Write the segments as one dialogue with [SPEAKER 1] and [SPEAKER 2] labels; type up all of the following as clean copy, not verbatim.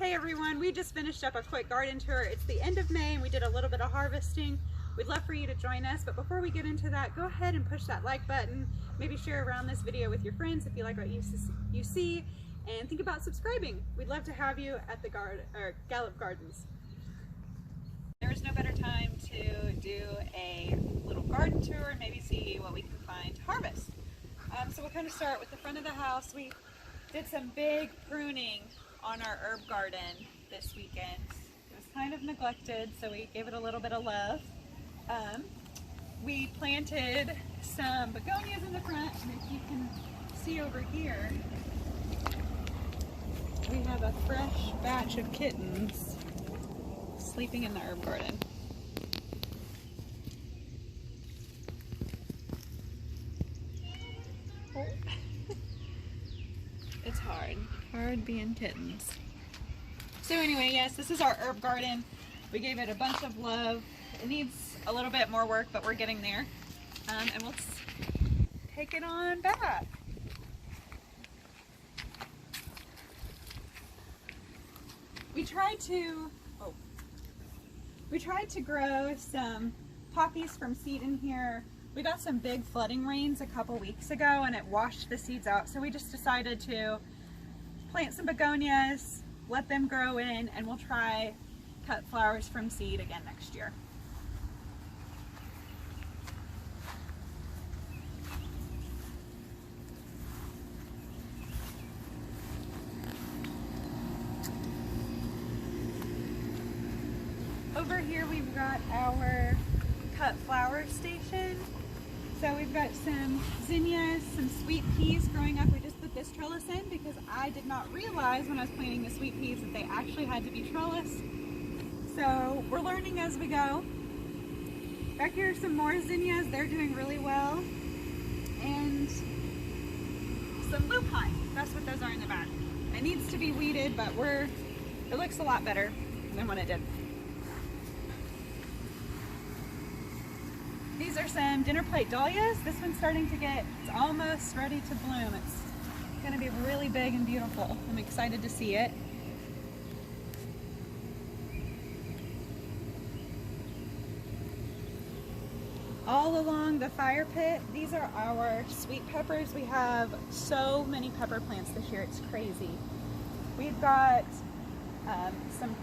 [SPEAKER 1] Hey everyone, we just finished up a quick garden tour. It's the end of May and we did a little bit of harvesting. We'd love for you to join us, but before we get into that, go ahead and push that like button. Maybe share around this video with your friends if you like what you see, and think about subscribing. We'd love to have you at the Gallup Gardens. There is no better time to do a little garden tour and maybe see what we can find to harvest. So we'll kind of start with the front of the house. We did some big pruning on our herb garden this weekend. It was kind of neglected, so we gave it a little bit of love. We planted some begonias in the front, and if you can see over here, we have a fresh batch of kittens sleeping in the herb garden. Oh. It's hard being kittens. So anyway, yes, this is our herb garden. We gave it a bunch of love. It needs a little bit more work, but we're getting there. And we'll take it on back. We tried to grow some poppies from seed in here. We got some big flooding rains a couple weeks ago and it washed the seeds out, so we just decided to plant some begonias, let them grow in, and we'll try cut flowers from seed again next year. Over here we've got our cut flower station. So we've got some zinnias, some sweet peas growing up. We just put this trellis in because I did not realize when I was planting the sweet peas that they actually had to be trellised. So we're learning as we go. Back here are some more zinnias. They're doing really well. And some lupine. That's what those are in the back. It needs to be weeded, but it looks a lot better than what it did. These are some dinner plate dahlias. This one's starting to it's almost ready to bloom. It's gonna be really big and beautiful. I'm excited to see it. All along the fire pit, these are our sweet peppers. We have so many pepper plants this year, it's crazy. We've got some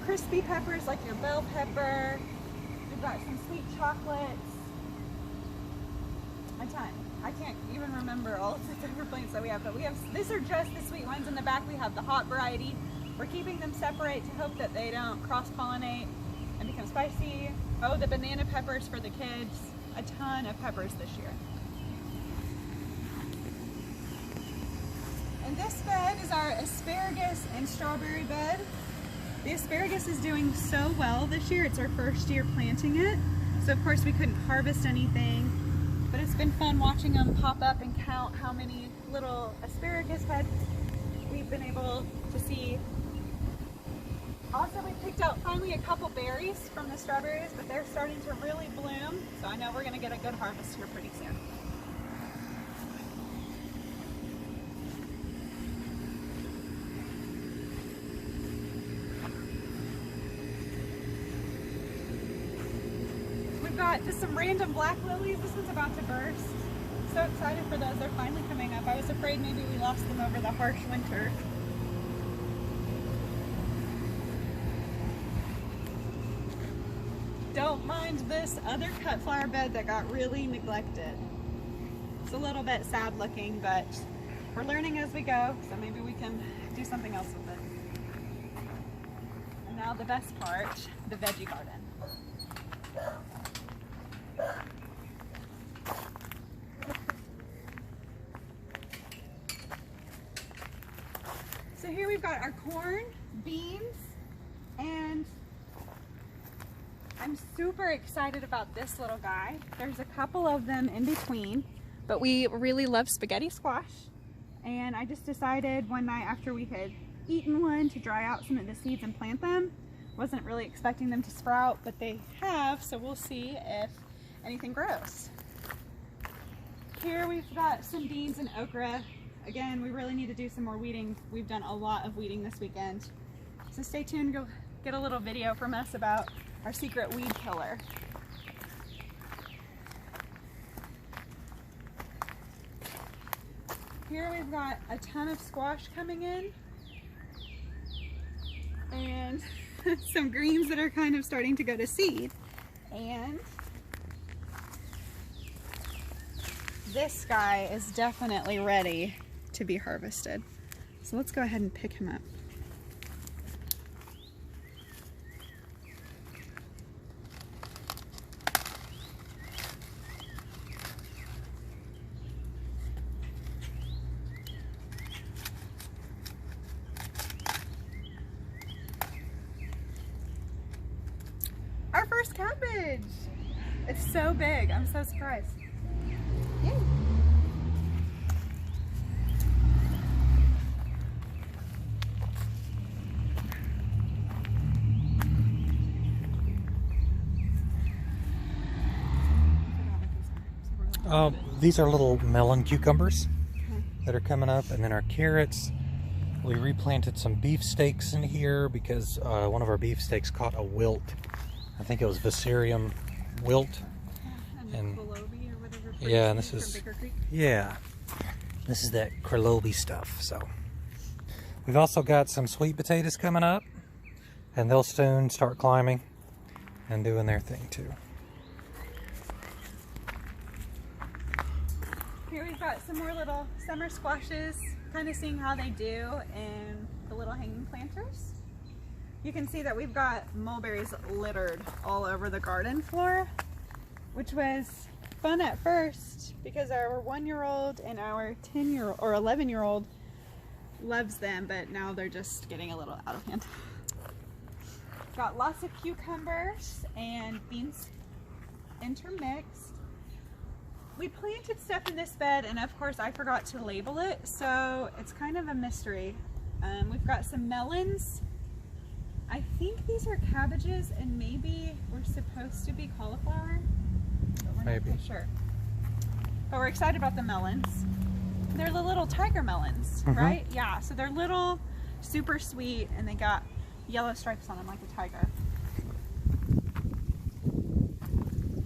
[SPEAKER 1] crispy peppers like your bell pepper. We've got some sweet chocolates, a ton. I can't even remember all of the different plants that we have, but these are just the sweet ones. In the back we have the hot variety. We're keeping them separate to hope that they don't cross-pollinate and become spicy. Oh, the banana peppers for the kids. A ton of peppers this year. And this bed is our asparagus and strawberry bed. The asparagus is doing so well this year. It's our first year planting it. So of course we couldn't harvest anything, but it's been fun watching them pop up and count how many little asparagus heads we've been able to see. Also, we picked out finally a couple berries from the strawberries, but they're starting to really bloom. So I know we're gonna get a good harvest here pretty soon. Got just some random black lilies. This one's about to burst. So excited for those. They're finally coming up. I was afraid maybe we lost them over the harsh winter. Don't mind this other cut flower bed that got really neglected. It's a little bit sad looking, but we're learning as we go, so maybe we can do something else with it. And now the best part, the veggie garden. So here we've got our corn, beans, and I'm super excited about this little guy. There's a couple of them in between, but we really love spaghetti squash. And I just decided one night after we had eaten one to dry out some of the seeds and plant them. Wasn't really expecting them to sprout, but they have, so we'll see if anything grows. Here we've got some beans and okra. Again, we really need to do some more weeding. We've done a lot of weeding this weekend. So stay tuned, go get a little video from us about our secret weed killer. Here we've got a ton of squash coming in and some greens that are kind of starting to go to seed. And this guy is definitely ready to be harvested. So let's go ahead and pick him up. Our first cabbage! It's so big, I'm so surprised. Yay.
[SPEAKER 2] These are little melon cucumbers that are coming up, and then our carrots. We replanted some beefsteaks in here because one of our beefsteaks caught a wilt. I think it was Viscerium wilt. And yeah, and this is this is that Kralobi stuff. So we've also got some sweet potatoes coming up, and they'll soon start climbing and doing their thing too.
[SPEAKER 1] Here we've got some more little summer squashes, kind of seeing how they do in the little hanging planters. You can see that we've got mulberries littered all over the garden floor, which was fun at first because our 1-year-old and our 10-year-old or 11-year-old loves them, but now they're just getting a little out of hand. Got lots of cucumbers and beans intermixed. We planted stuff in this bed, and of course I forgot to label it, so it's kind of a mystery. We've got some melons. I think these are cabbages, and maybe we're supposed to be cauliflower, but we're not quite sure. But we're excited about the melons. They're the little tiger melons, right? Yeah, so they're little, super sweet, and they got yellow stripes on them like a tiger.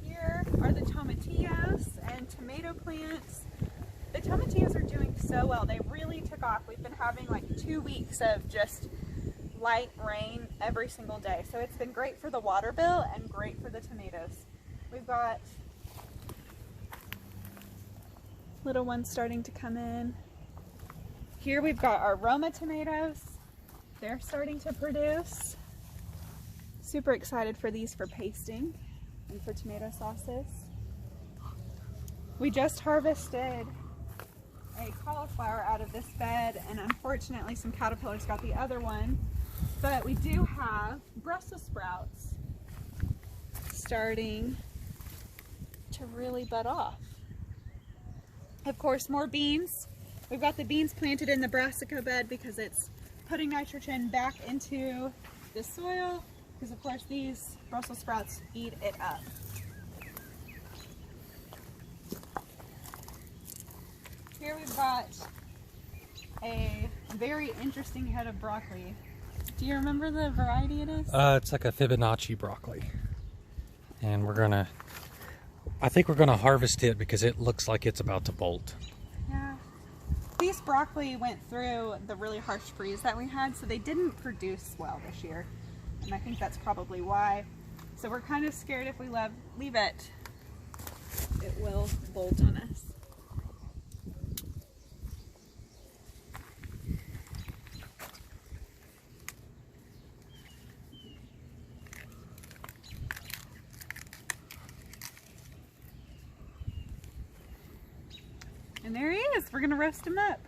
[SPEAKER 1] Here are the tomatillos and tomato plants. The tomatillos are doing so well. They really took off. We've been having like 2 weeks of just light rain every single day. So it's been great for the water bill and great for the tomatoes. We've got little ones starting to come in. Here we've got our Roma tomatoes. They're starting to produce. Super excited for these for pasting and for tomato sauces. We just harvested a cauliflower out of this bed, and unfortunately some caterpillars got the other one. But we do have Brussels sprouts starting to really bud off. Of course, more beans. We've got the beans planted in the brassica bed because it's putting nitrogen back into the soil, because of course these Brussels sprouts eat it up. Here we've got a very interesting head of broccoli. Do you remember the variety it is?
[SPEAKER 2] It's like a Fibonacci broccoli. And I think we're gonna harvest it because it looks like it's about to bolt.
[SPEAKER 1] Yeah. These broccoli went through the really harsh freeze that we had, so they didn't produce well this year. And I think that's probably why. So we're kind of scared if we leave it, it will bolt on us. And there he is. We're gonna roast him up.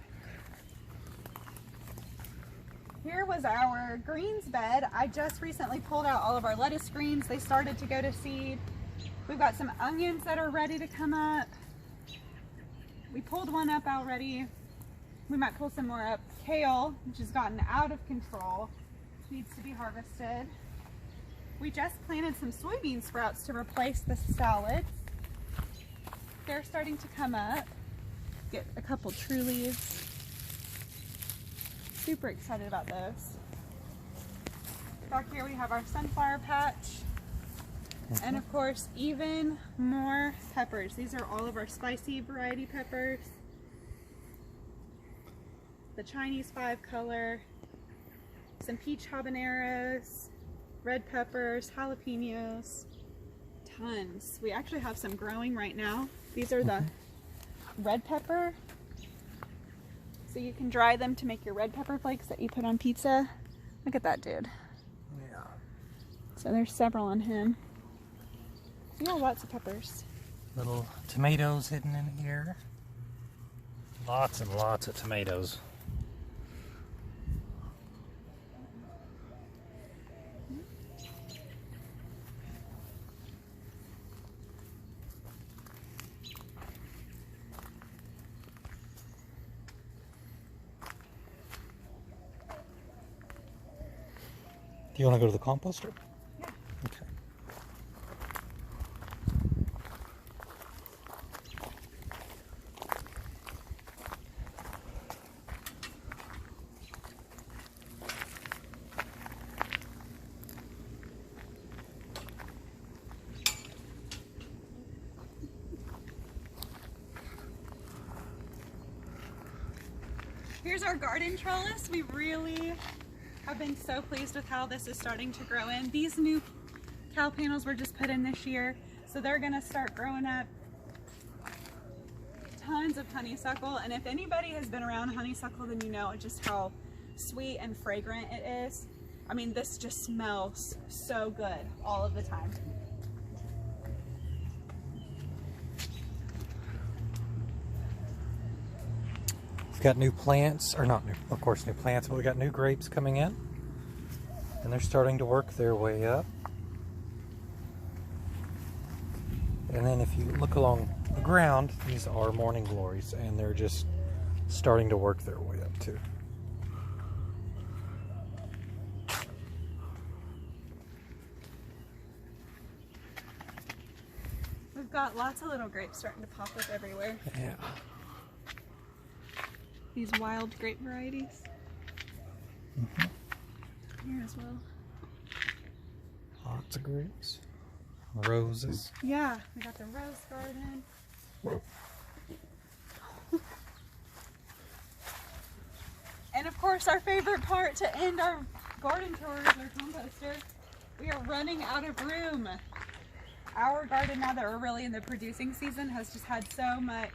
[SPEAKER 1] Here was our greens bed. I just recently pulled out all of our lettuce greens. They started to go to seed. We've got some onions that are ready to come up. We pulled one up already. We might pull some more up. Kale, which has gotten out of control, needs to be harvested. We just planted some soybean sprouts to replace the salads. They're starting to come up. Get a couple true leaves. Super excited about those. Back here we have our sunflower patch. And of course, even more peppers. These are all of our spicy variety peppers. The Chinese 5-color, some peach habaneros, red peppers, jalapenos, tons. We actually have some growing right now. These are the red pepper. So you can dry them to make your red pepper flakes that you put on pizza. Look at that dude.
[SPEAKER 2] Yeah.
[SPEAKER 1] So there's several on him. Yeah, lots of peppers.
[SPEAKER 2] Little tomatoes hidden in here. Lots and lots of tomatoes. Do you want to go to the composter?
[SPEAKER 1] Yeah.
[SPEAKER 2] Okay.
[SPEAKER 1] Here's our garden trellis. We really have been so pleased with how this is starting to grow in. These new cow panels were just put in this year, so they're gonna start growing up. Tons of honeysuckle, and if anybody has been around honeysuckle, then you know just how sweet and fragrant it is. I mean, this just smells so good all of the time.
[SPEAKER 2] We've got new plants, or not new, of course new plants, but we got new grapes coming in. And they're starting to work their way up. And then if you look along the ground, these are morning glories, and they're just starting to work their way up too.
[SPEAKER 1] We've got lots of little grapes starting to pop up everywhere.
[SPEAKER 2] Yeah.
[SPEAKER 1] These wild grape varieties. Here as well.
[SPEAKER 2] Lots of grapes. Roses.
[SPEAKER 1] Yeah, we got the rose garden. And of course, our favorite part to end our garden tour is our composter. We are running out of room. Our garden, now that we're really in the producing season, has just had so much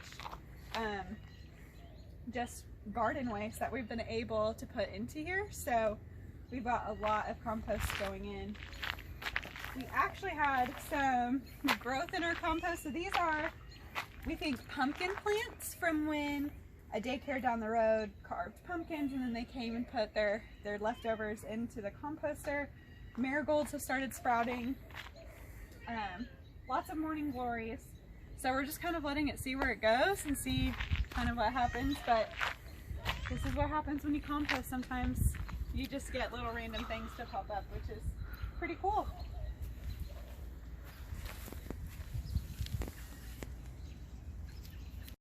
[SPEAKER 1] just garden waste that we've been able to put into here. So we've got a lot of compost going in. We actually had some growth in our compost. So these are, we think, pumpkin plants from when a daycare down the road carved pumpkins, and then they came and put their leftovers into the composter. Marigolds have started sprouting. Lots of morning glories. So we're just kind of letting it see where it goes and see kind of what happens. But this is what happens when you compost. Sometimes you just get little random things to pop up, which is pretty cool.